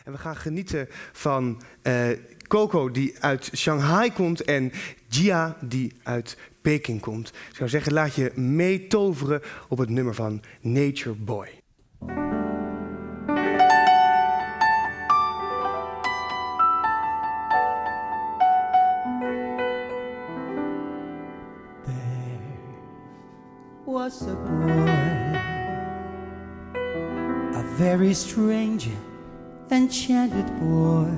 En we gaan genieten van Coco die uit Shanghai komt en Jia die uit Peking komt. Ik zou zeggen, laat je meetoveren op het nummer van Nature Boy. Was a boy, a very strange, enchanted boy.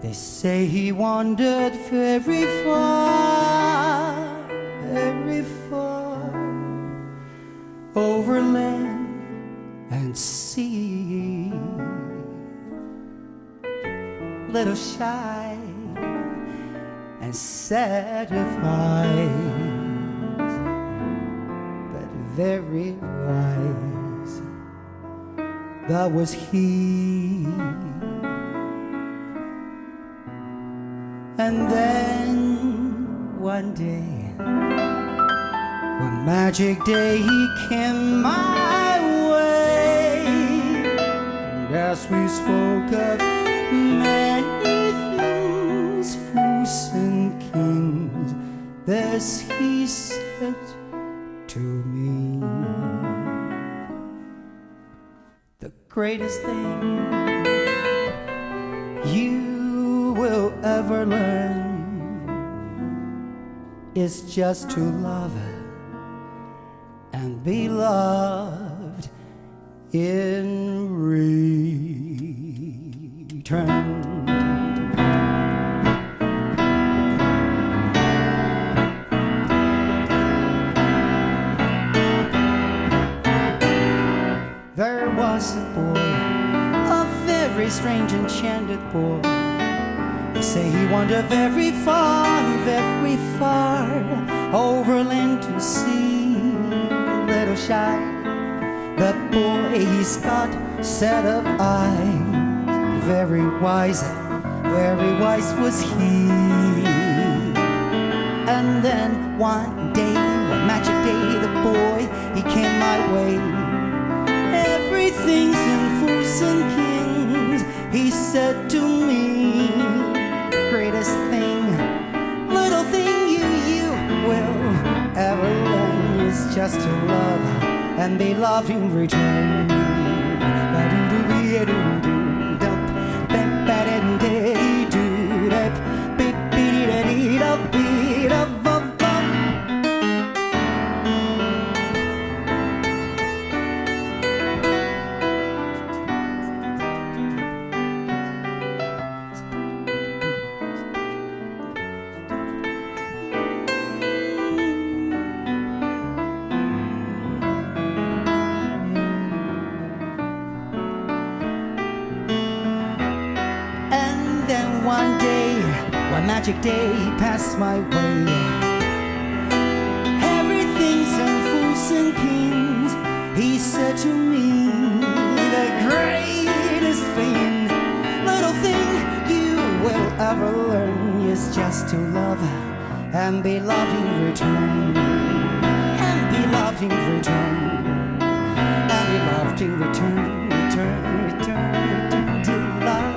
They say he wandered very far, over land and sea. Little shy and satisfied, very wise, that was he. And then one day, one magic day, he came my way. And as we spoke of many things, fools and kings, this he said to me, the greatest thing you will ever learn is just to love and be loved in return. There was a boy, a very strange, enchanted boy. They say he wandered very far, over land to sea. Little shy, the boy, he's got set of eyes. Very wise was he. And then one day, one magic day, the boy, he came my way. Everything's in fools and kings, he said to me, the greatest thing, little thing you will ever learn is just to love and be loved in return. One day, one magic day passed my way. Everything's in fools and kings, he said to me, the greatest thing, little thing you will ever learn is just to love and be loved in return. And be loved in return. And be loved in return, return to love.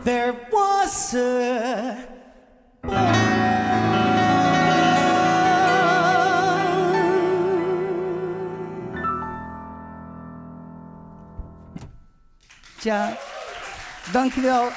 There was a ja, dankjewel.